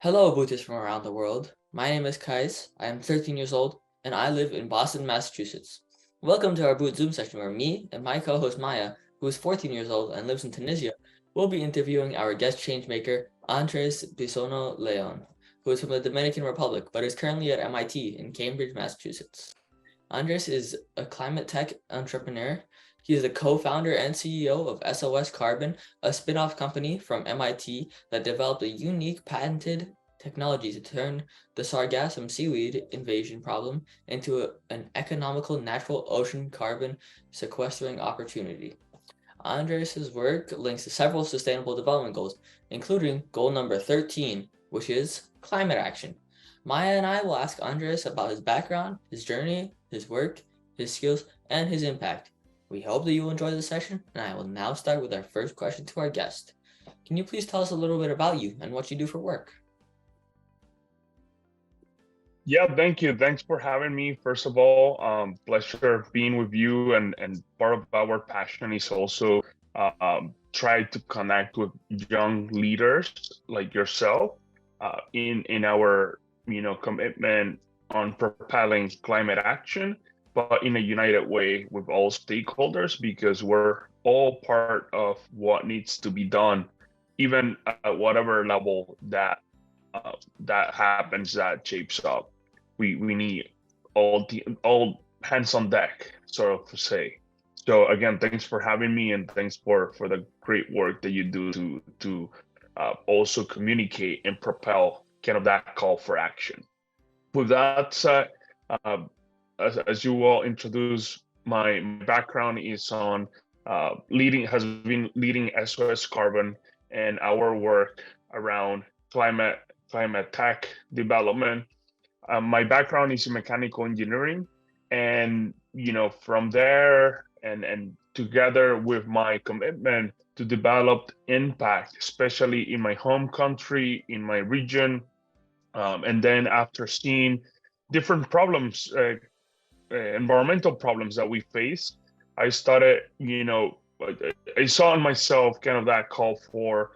Hello, Booties from around the world. My name is Kais. I am 13 years old, and I live in Boston, Massachusetts. Welcome to our Boot Zoom session where me and my co-host Maya, who is 14 years old and lives in Tunisia, will be interviewing our guest changemaker, Andrés Bisonó León, who is from the Dominican Republic but is currently at MIT in Cambridge, Massachusetts. Andres is a climate tech entrepreneur. He is the co-founder and CEO of SOS Carbon, a spin-off company from MIT that developed a unique patented technology to turn the sargassum seaweed invasion problem into an economical natural ocean carbon sequestering opportunity. Andres' work links to several sustainable development goals, including goal number 13, which is climate action. Maya and I will ask Andres about his background, his journey, his work, his skills, and his impact. We hope that you will enjoy the session, and I will now start with our first question to our guest. Can you please tell us a little bit about you and what you do for work? Yeah, thank you. Thanks for having me. First of all, pleasure being with you. And part of our passion is also try to connect with young leaders like yourself in our commitment on propelling climate action, but in a united way with all stakeholders because we're all part of what needs to be done, even at whatever level that happens, that shapes up. We need all hands on deck, sort of to say. So again, thanks for having me, and thanks for the great work that you do to also communicate and propel kind of that call for action. With that said, uh, as you all introduce, my background is on has been leading SOS Carbon and our work around climate tech development. My background is in mechanical engineering, and from there and together with my commitment to develop impact, especially in my home country, in my region, and then after seeing different problems, environmental problems that we face, I started, I saw in myself kind of that call for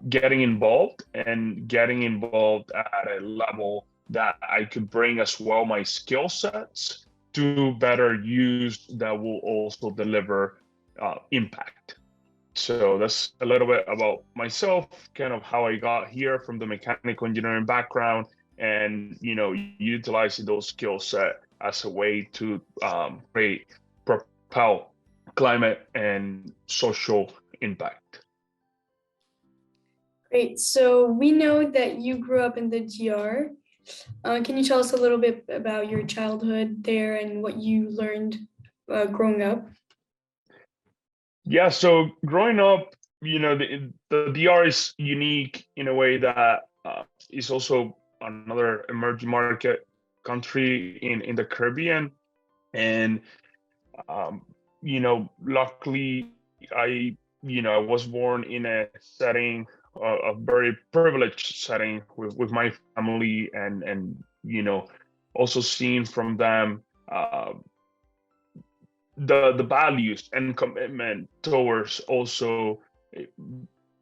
getting involved at a level that I could bring as well my skill sets to better use that will also deliver impact. So that's a little bit about myself, kind of how I got here from the mechanical engineering background, and utilizing those skill set as a way to propel climate and social impact. Great. So we know that you grew up in the GR. Can you tell us a little bit about your childhood there and what you learned growing up? Yeah, so growing up, the DR is unique in a way that is also another emerging market country in the Caribbean. And, luckily, I was born in a setting, a very privileged setting with my family, and also seeing from them the values and commitment towards also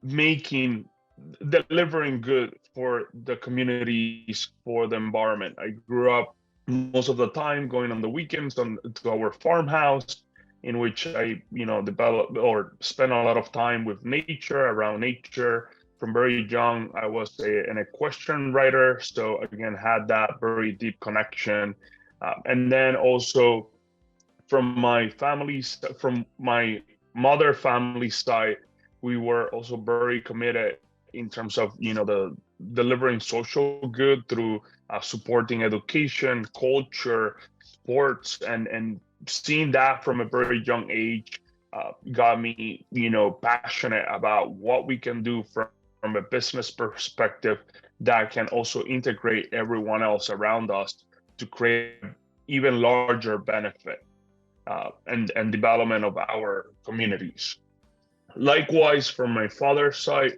making delivering good for the communities, for the environment. I grew up most of the time going on the weekends to our farmhouse, in which I developed or spent a lot of time with nature, around nature. From very young, I was an equestrian rider, so again had that very deep connection, and then also from my mother family side, we were also very committed in terms of the delivering social good through supporting education, culture, sports, and seeing that from a very young age got me passionate about what we can do from a business perspective that can also integrate everyone else around us to create even larger benefit and development of our communities. Likewise, from my father's side,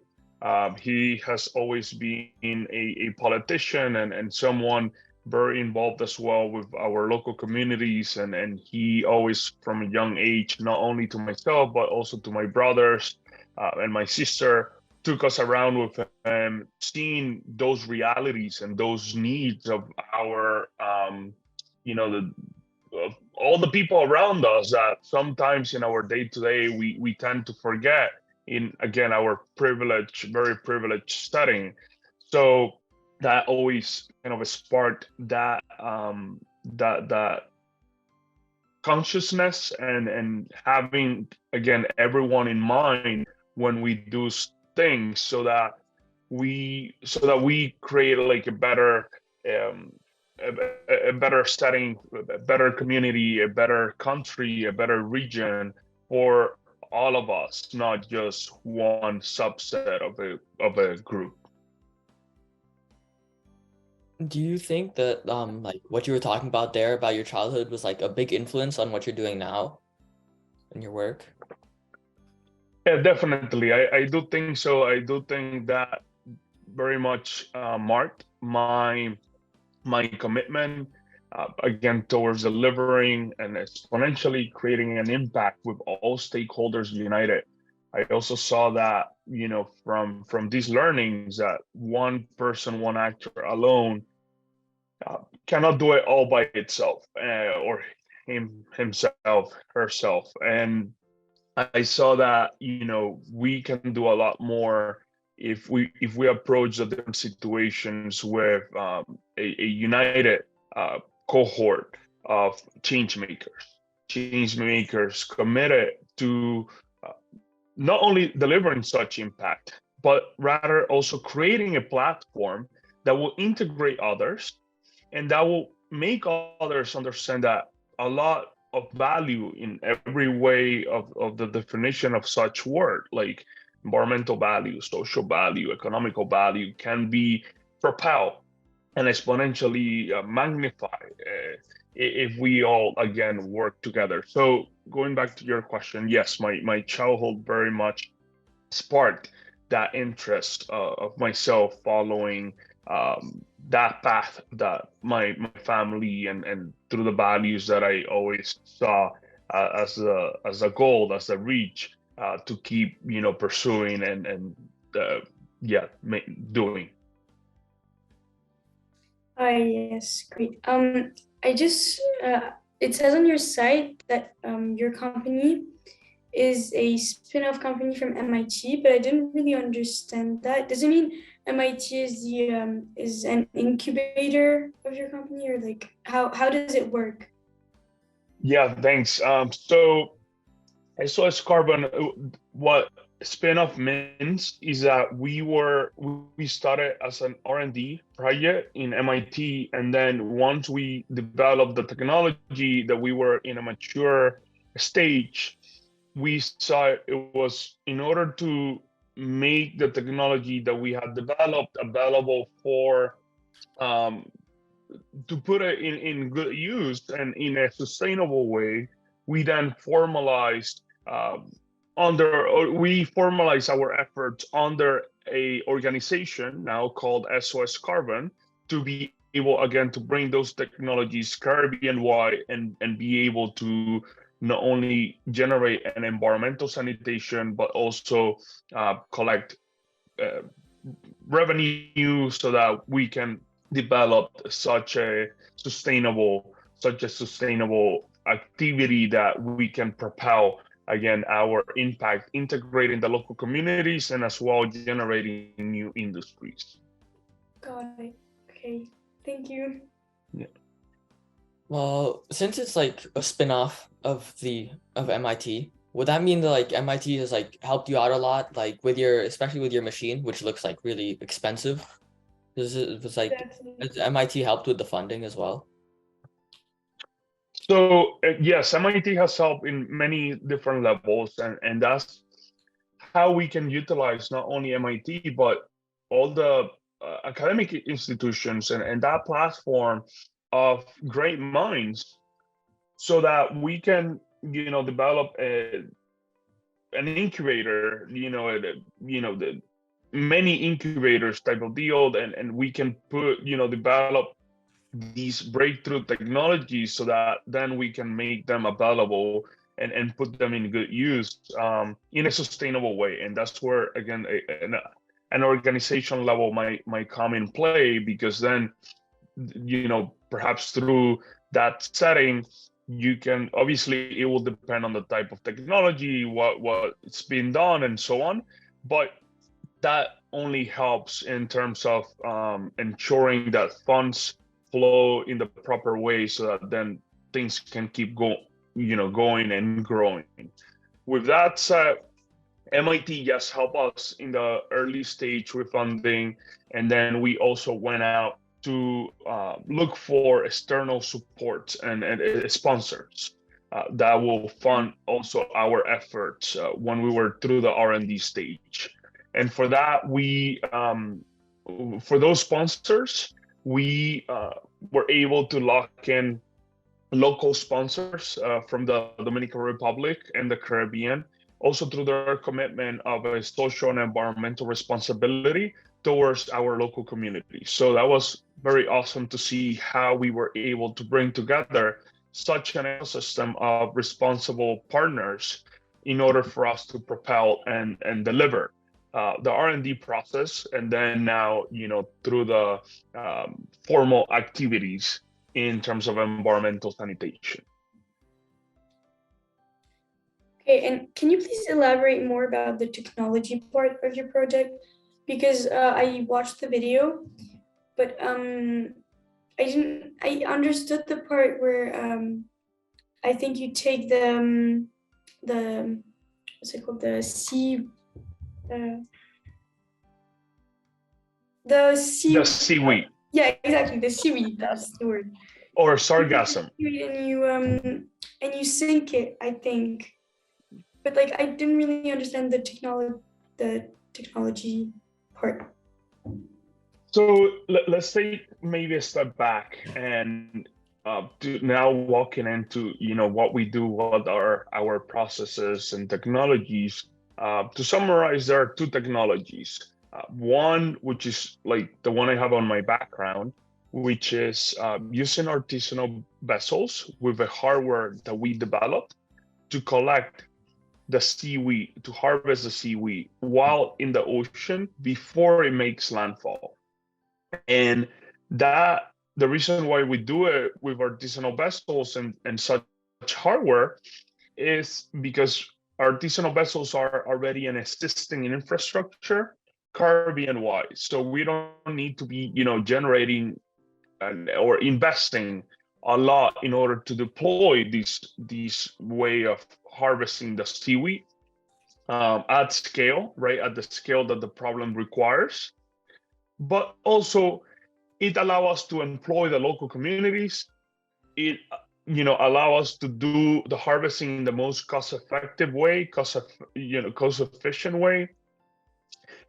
he has always been a politician and someone very involved as well with our local communities. And he always, from a young age, not only to myself, but also to my brothers and my sister, took us around with seeing those realities and those needs of our, of all the people around us that sometimes in our day-to-day we tend to forget in, again, our very privileged setting. So that always kind of sparked that that consciousness and having, again, everyone in mind when we do things, so that we create like a better a better setting, a better community, a better country, a better region for all of us, not just one subset of a group. Do you think that like what you were talking about there about your childhood was like a big influence on what you're doing now in your work? Yeah, definitely. I do think so. I do think that very much marked my commitment, again, towards delivering and exponentially creating an impact with all stakeholders united. I also saw that, from these learnings, that one person, one actor alone cannot do it all by itself, or himself, herself. And I saw that, we can do a lot more if we approach the different situations with a united cohort of change makers committed to not only delivering such impact, but rather also creating a platform that will integrate others and that will make others understand that a lot of value in every way of the definition of such word, like environmental value, social value, economical value, can be propelled and exponentially magnified if we all, again, work together. So going back to your question, yes, my childhood very much sparked that interest of myself following that path that my family and through the values that I always saw as a goal, as a reach, to keep pursuing and doing. Yes, great. I just it says on your site that your company is a spin-off company from MIT, but I didn't really understand that. Does it mean MIT is the is an incubator of your company, or like how does it work? Yeah, thanks. So SOS Carbon, what spin-off means is that we started as an R&D project in MIT, and then once we developed the technology that we were in a mature stage, we saw it was, in order to make the technology that we had developed available for to put it in good use and in a sustainable way, we then formalized our efforts under a organization now called SOS Carbon, to be able, again, to bring those technologies Caribbean-wide and be able to not only generate an environmental sanitation, but also collect revenue so that we can develop such a sustainable activity that we can propel, again, our impact, integrating the local communities and as well generating new industries. Got it. Okay, thank you. Yeah. Well, since it's like a spin-off of MIT, would that mean that like MIT has like helped you out a lot, like especially with your machine, which looks like really expensive? Has MIT helped with the funding as well? So yes, MIT has helped in many different levels, and that's how we can utilize not only MIT but all the academic institutions and that platform of great minds, so that we can develop an incubator, the many incubators type of deal, and we can develop these breakthrough technologies so that then we can make them available and put them in good use in a sustainable way. And that's where, again, an organization level might come in play, because then, perhaps through that setting, you can, obviously it will depend on the type of technology, what's being done, and so on. But that only helps in terms of ensuring that funds flow in the proper way, so that then things can keep going and growing. With that said, MIT just helped us in the early stage with funding, and then we also went out to look for external support and sponsors that will fund also our efforts when we were through the R&D stage. And for that, for those sponsors, we were able to lock in local sponsors from the Dominican Republic and the Caribbean, also through their commitment of a social and environmental responsibility towards our local community. So that was very awesome to see how we were able to bring together such an ecosystem of responsible partners in order for us to propel and deliver the R&D process, and then now, through the formal activities in terms of environmental sanitation. Okay, and can you please elaborate more about the technology part of your project? Because I watched the video, but I understood the part where I think you take the what's it called, the seaweed. Yeah, exactly, the seaweed, that's the word. Or sargassum. And you sink it, I think. But like, I didn't really understand the technology part. So let's take maybe a step back and now walking into what we do, what are our processes and technologies. To summarize, there are two technologies. One, which is like the one I have on my background, which is using artisanal vessels with a hardware that we developed to collect the seaweed, to harvest the seaweed while in the ocean before it makes landfall. And that, the reason why we do it with artisanal vessels and such hardware is because artisanal vessels are already an existing infrastructure Caribbean-wide. So we don't need to be, generating or investing a lot in order to deploy these way of harvesting the seaweed at scale, right? At the scale that the problem requires. But also, it allows us to employ the local communities. It allow us to do the harvesting in the most cost-effective way, cost-efficient way.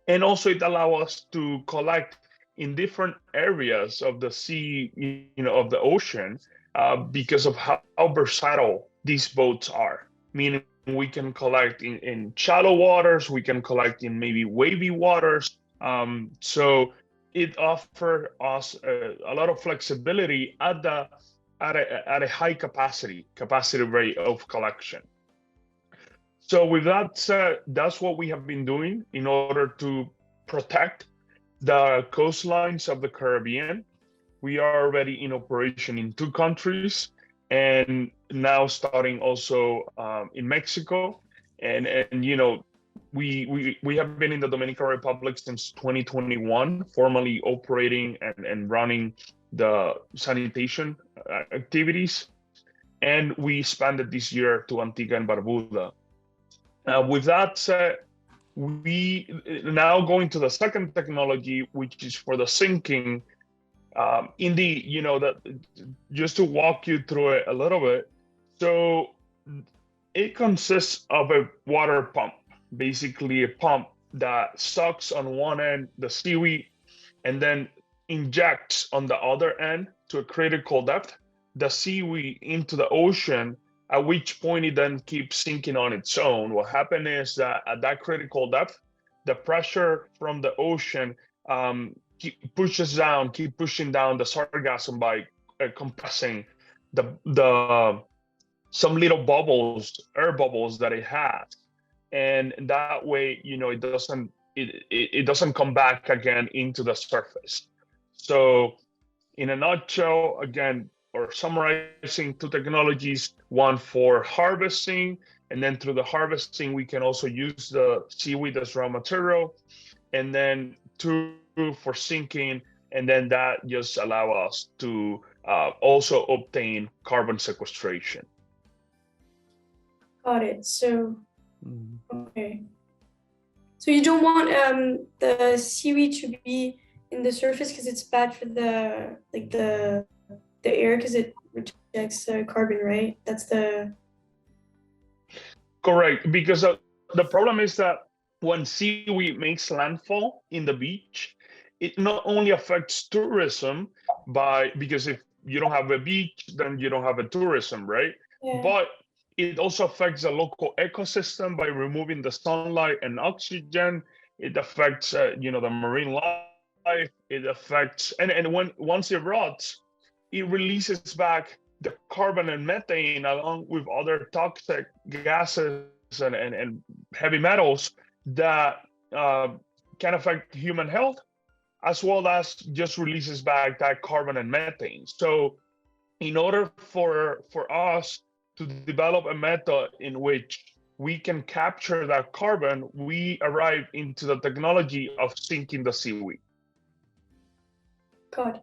And also it allows us to collect in different areas of the sea, of the ocean, because of how versatile these boats are. Meaning we can collect in shallow waters, we can collect in maybe wavy waters. So it offers us a lot of flexibility at a high capacity rate of collection. So with that said, that's what we have been doing in order to protect the coastlines of the Caribbean. We are already in operation in 2 countries, and now starting also in Mexico. And we have been in the Dominican Republic since 2021, formally operating and running the sanitation activities. And we expanded this year to Antigua and Barbuda. With that said, we now going to the second technology, which is for the sinking. Indeed, that just to walk you through it a little bit. So it consists of a water pump, basically a pump that sucks on one end the seaweed and then injects on the other end to a critical depth the seaweed into the ocean, at which point it then keeps sinking on its own. What happened is that at that critical depth, the pressure from the ocean keep pushing down the sargassum by compressing some little air bubbles that it has. And that way, it doesn't it doesn't come back again into the surface. So in a nutshell, again, or summarizing, two technologies, one for harvesting, and then through the harvesting, we can also use the seaweed as raw material, and then two for sinking, and then that just allow us to also obtain carbon sequestration. Got it. So, okay. So you don't want the seaweed to be in the surface because it's bad for the air because it rejects carbon, right? That's the... Correct, because the problem is that when seaweed makes landfall in the beach, it not only affects tourism because if you don't have a beach, then you don't have a tourism, right? Yeah. But it also affects the local ecosystem by removing the sunlight and oxygen. It affects, the marine life. It affects, and once it rots, it releases back the carbon and methane along with other toxic gases and heavy metals that can affect human health, as well as just releases back that carbon and methane. So in order for us to develop a method in which we can capture that carbon, we arrive into the technology of sinking the seaweed. God.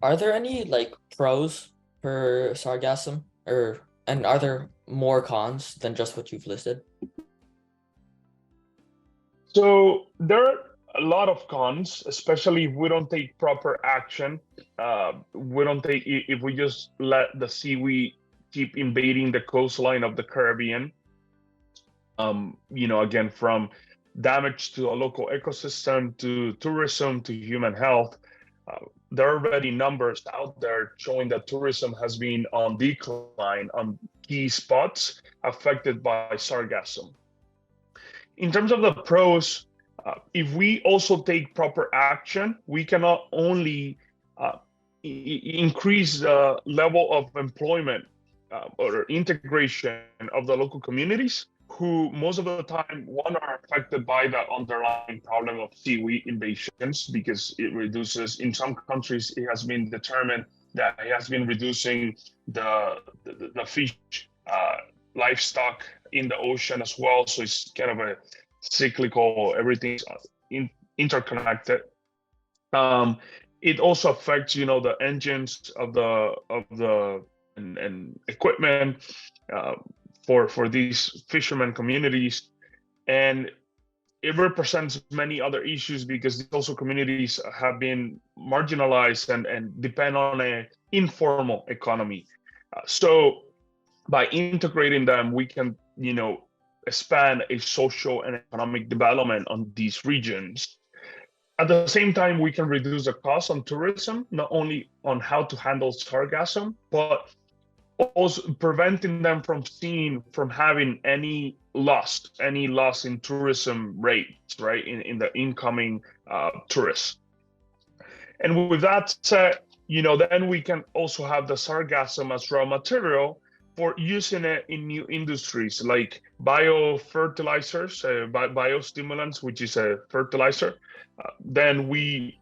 Are there any pros for sargassum, and are there more cons than just what you've listed? So there are a lot of cons, especially if we don't take proper action. If we just let the seaweed keep invading the coastline of the Caribbean. Again, from damage to a local ecosystem, to tourism, to human health. There are already numbers out there showing that tourism has been on decline on key spots affected by sargassum. In terms of the pros, if we also take proper action, we can not only increase the level of employment or integration of the local communities, who most of the time, are affected by the underlying problem of seaweed invasions, because it reduces, in some countries, it has been determined that it has been reducing the fish livestock in the ocean as well. So it's kind of a cyclical, everything's interconnected. It also affects, the engines of the and equipment for these fishermen communities, and it represents many other issues because these also communities have been marginalized and depend on an informal economy. So by integrating them, we can, expand a social and economic development on these regions. At the same time, we can reduce the cost on tourism, not only on how to handle sargassum, but also preventing them from having any loss in tourism rates, right, in the incoming tourists. And with that said, then we can also have the sargassum as raw material for using it in new industries like biofertilizers, biostimulants, which is a fertilizer. Then we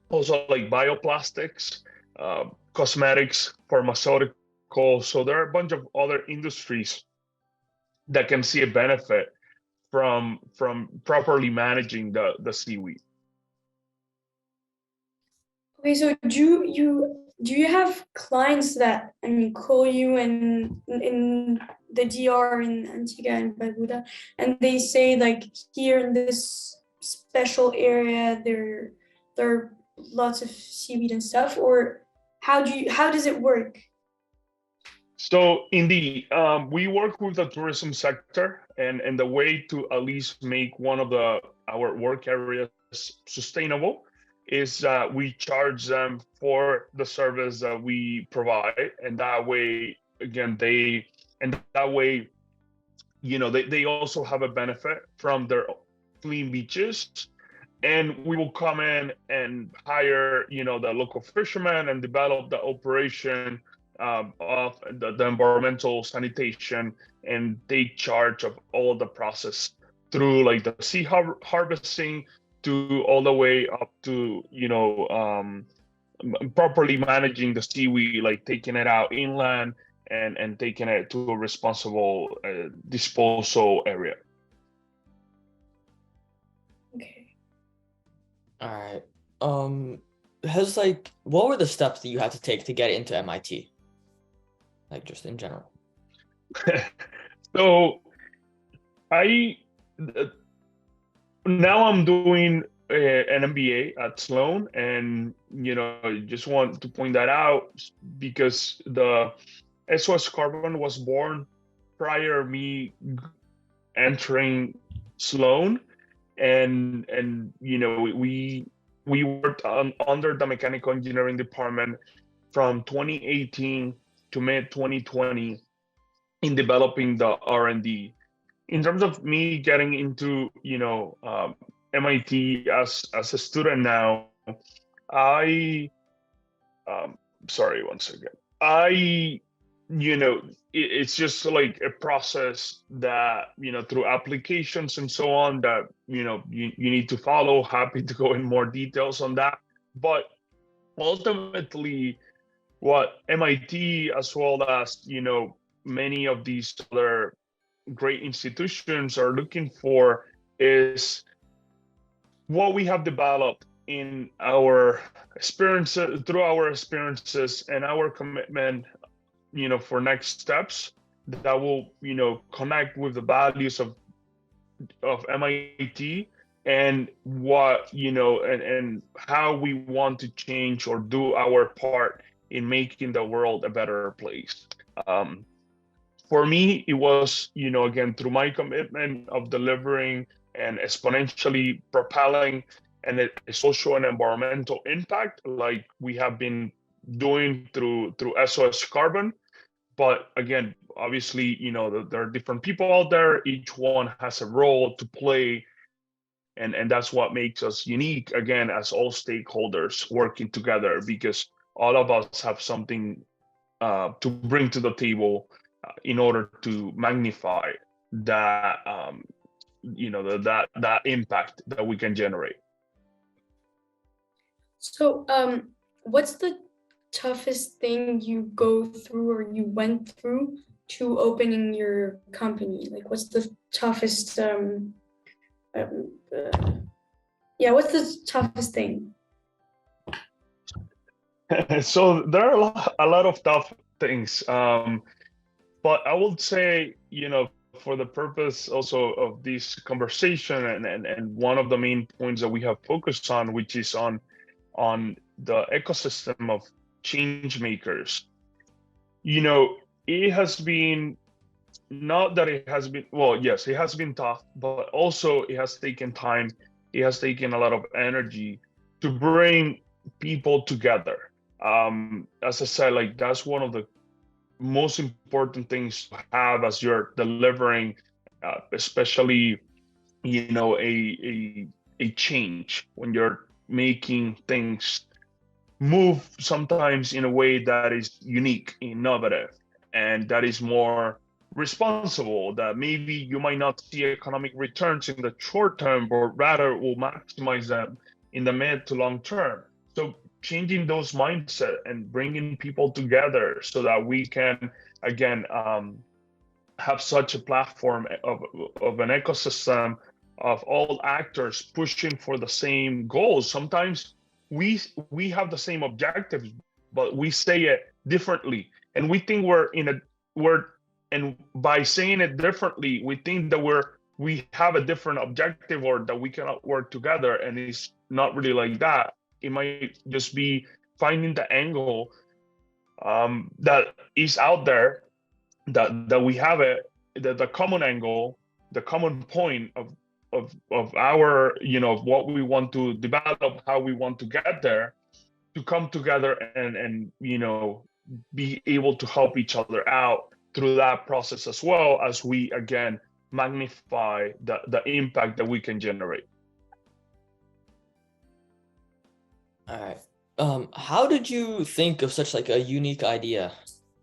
also like bioplastics, cosmetics, pharmaceutical. So there are a bunch of other industries that can see a benefit from properly managing the seaweed. Okay, so do you have clients that call you in the DR in Antigua and Barbuda, and they say here in this special area there are lots of seaweed and stuff, or how does it work? So indeed, we work with the tourism sector, and the way to at least make one of our work areas sustainable is we charge them for the service that we provide, and that way, again, they also have a benefit from their clean beaches. And we will come in and hire, the local fishermen and develop the operation of the environmental sanitation, and take charge of all the process through like the sea harvesting to all the way up to, properly managing the seaweed, like taking it out inland and taking it to a responsible disposal area. Okay. All right. What were the steps that you had to take to get into MIT? Like just in general. So now I'm doing an MBA at Sloan, and just want to point that out because the SOS Carbon was born prior me entering Sloan, and we worked under the mechanical engineering department from 2018 to mid 2020 in developing the R&D. In terms of me getting into MIT as a student now, sorry, one second. It's just like a process that, through applications and so on that, you need to follow. Happy to go in more details on that. But ultimately, what MIT, as well as, many of these other great institutions are looking for is what we have developed in our experiences, through our experiences and our commitment, for next steps that will, connect with the values of MIT and what, and how we want to change or do our part in making the world a better place. For me, it was, again, through my commitment of delivering and exponentially propelling and a social and environmental impact, like we have been doing through SOS Carbon. But again, obviously, there are different people out there. Each one has a role to play. And that's what makes us unique, again, as all stakeholders working together, because all of us have something to bring to the table in order to magnify that, that impact that we can generate. So, what's the toughest thing you go through or you went through to opening your company? Like, what's the toughest? What's the toughest thing? So there are a lot of tough things, but I would say, for the purpose also of this conversation and one of the main points that we have focused on, which is on the ecosystem of change makers. It has been, not that it has been, well, yes, it has been tough, but also it has taken time. It has taken a lot of energy to bring people together. As I said, like that's one of the most important things to have as you're delivering, especially, a change when you're making things move sometimes in a way that is unique, innovative, and that is more responsible, that maybe you might not see economic returns in the short term, but rather will maximize them in the mid to long term. So changing those mindset and bringing people together so that we can, again, have such a platform of an ecosystem of all actors pushing for the same goals. Sometimes we have the same objectives, but we say it differently, and we think and by saying it differently, we think that we have a different objective or that we cannot work together, and it's not really like that. It might just be finding the angle that is out there, that we have it, the common angle, the common point of our, what we want to develop, how we want to get there, to come together and be able to help each other out through that process, as well as we, again, magnify the impact that we can generate. All right. How did you think of such like a unique idea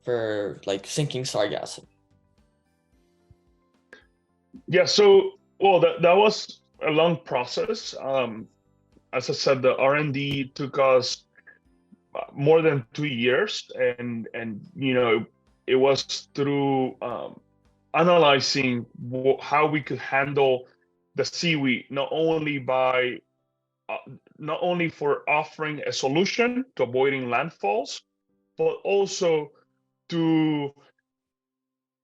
for like sinking sargassum? Yeah, so Well, that was a long process. As I said, the R&D took us more than 2 years, and it was through analyzing how we could handle the seaweed, not only for offering a solution to avoiding landfalls, but also to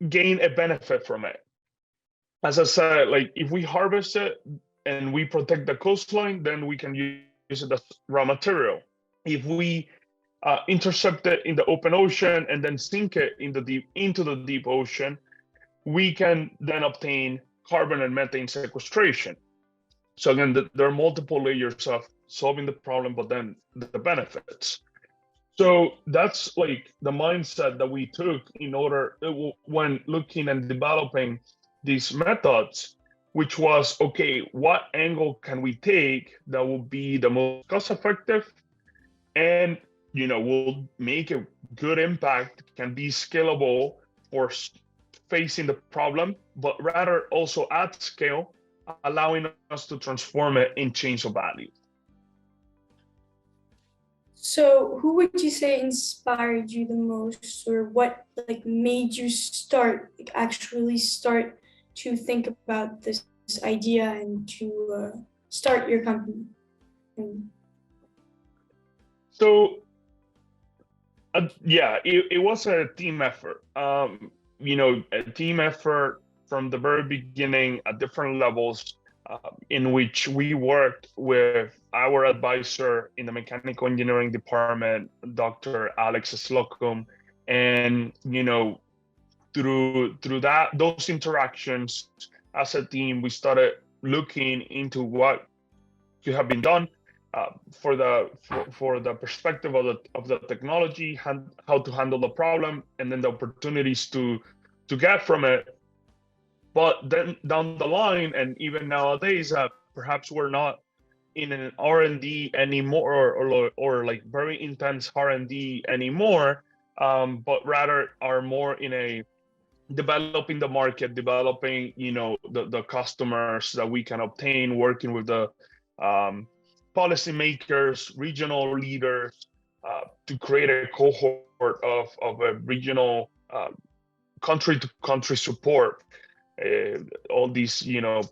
gain a benefit from it. As I said, like if we harvest it and we protect the coastline, then we can use it as raw material. If we intercept it in the open ocean and then sink it into the deep ocean, we can then obtain carbon and methane sequestration. So again, there are multiple layers of solving the problem, but then the benefits. So that's like the mindset that we took when looking and developing these methods, which was, okay, what angle can we take that will be the most cost effective and will make a good impact, can be scalable for facing the problem, but rather also at scale, allowing us to transform it in change of value. So who would you say inspired you the most, or what made you actually start to think about this idea and to start your company? So it was a team effort. A team effort from the very beginning at different levels, in which we worked with our advisor in the mechanical engineering department, Dr. Alex Slocum, and through those interactions as a team, we started looking into what could have been done for the perspective of the technology, how to handle the problem, and then the opportunities to get from it. But then down the line, and even nowadays, perhaps we're not in an R&D anymore, or like very intense R&D anymore, but rather are more in a developing the market, developing the customers that we can obtain, working with the policymakers, regional leaders, to create a cohort of a regional country-to-country support. All these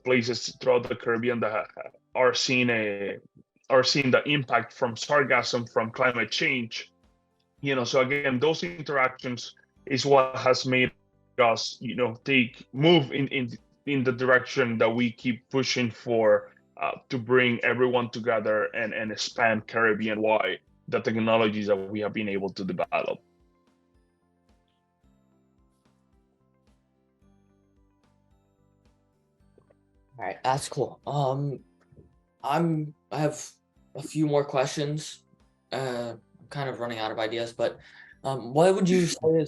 places throughout the Caribbean that are seeing the impact from sargassum, from climate change. So again, those interactions is what has made us move in the direction that we keep pushing for, to bring everyone together and expand Caribbean-wide the technologies that we have been able to develop. All right, that's cool. I have a few more questions. I'm kind of running out of ideas, but what would you say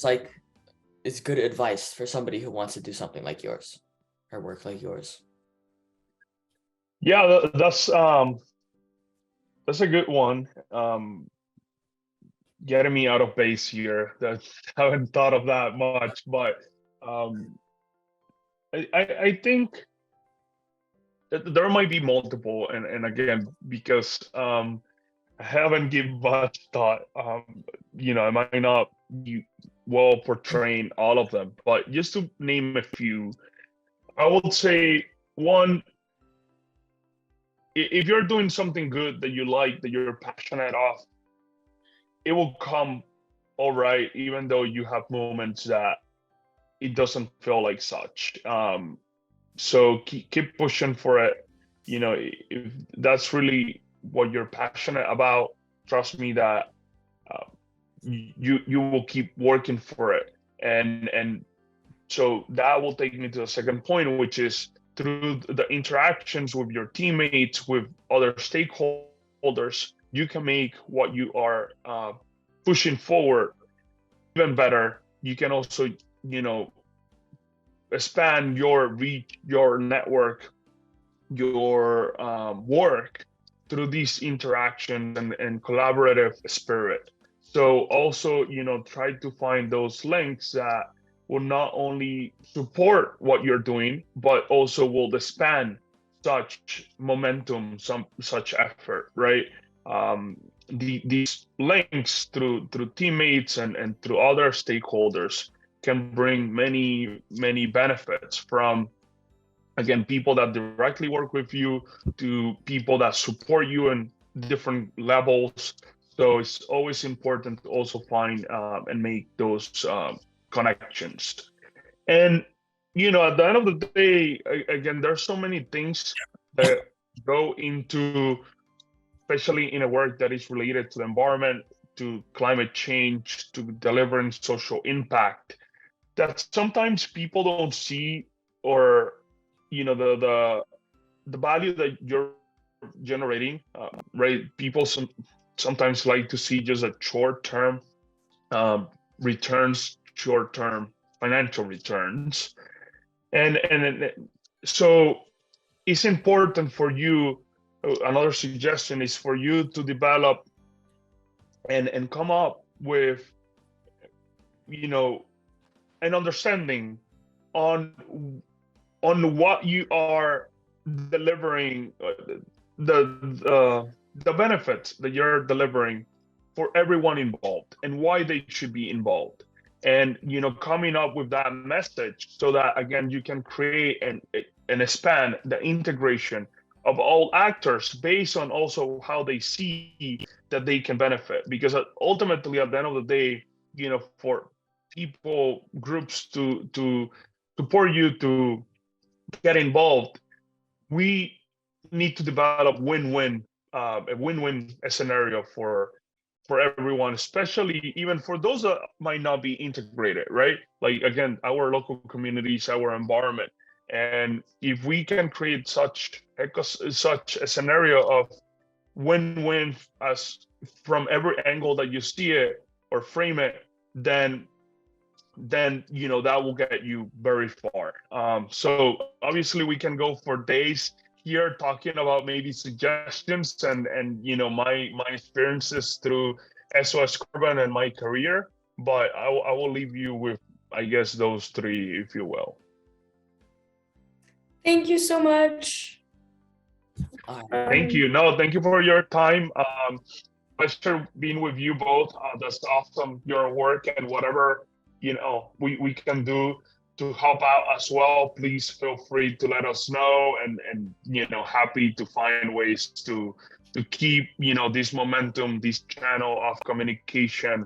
is good advice for somebody who wants to do something like yours or work like yours? Yeah, that's a good one. Getting me out of base here. I haven't thought of that much, but I think there might be multiple, and again, because I haven't given much thought, I might not be well portraying all of them, but just to name a few, I would say, one, if you're doing something good that you like, that you're passionate of, it will come all right, even though you have moments that it doesn't feel like such. So keep pushing for it. If that's really what you're passionate about, trust me that you will keep working for it. And so that will take me to the second point, which is through the interactions with your teammates, with other stakeholders, you can make what you are pushing forward even better. You can also, expand your reach, your network, your work through these interactions and collaborative spirit. So also, try to find those links that will not only support what you're doing, but also will expand such momentum, such effort, right? These links through teammates and through other stakeholders can bring many benefits, from again people that directly work with you to people that support you in different levels. So it's always important to also find and make those connections. And at the end of the day, again, there's so many things that go into, especially in a work that is related to the environment, to climate change, to delivering social impact, that sometimes people don't see, or the value that you're generating, right? People sometimes like to see just a short-term returns, short-term financial returns, and so it's important for you. Another suggestion is for you to develop and come up with an understanding on what you are delivering, the benefits that you're delivering for everyone involved, and why they should be involved, and coming up with that message, so that again you can create and expand the integration of all actors based on also how they see that they can benefit. Because ultimately, at the end of the day, for people, groups to support you, to get involved, we need to develop a win-win scenario for everyone, especially even for those that might not be integrated, right? Like again, our local communities, our environment. And if we can create such a scenario of win-win, as from every angle that you see it or frame it, then that will get you very far. So obviously we can go for days here talking about maybe suggestions and my experiences through SOS Carbon and my career, but I will leave you with, I guess, those three, if you will. Thank you so much. Thank you. No, thank you for your time. Pleasure being with you both. That's awesome, your work, and whatever we can do to help out as well, please feel free to let us know, and happy to find ways to keep this momentum, this channel of communication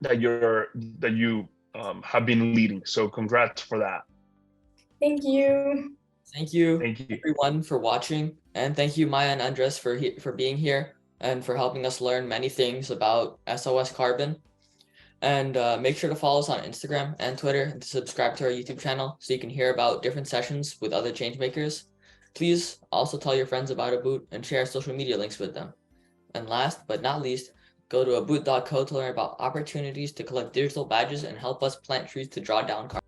that you have been leading. So congrats for that. Thank you. Thank you everyone for watching, and thank you Maya and Andres for being here and for helping us learn many things about SOS Carbon. And make sure to follow us on Instagram and Twitter, and to subscribe to our YouTube channel so you can hear about different sessions with other changemakers. Please also tell your friends about Oboot and share social media links with them. And last but not least, go to oboot.co to learn about opportunities to collect digital badges and help us plant trees to draw down carbon.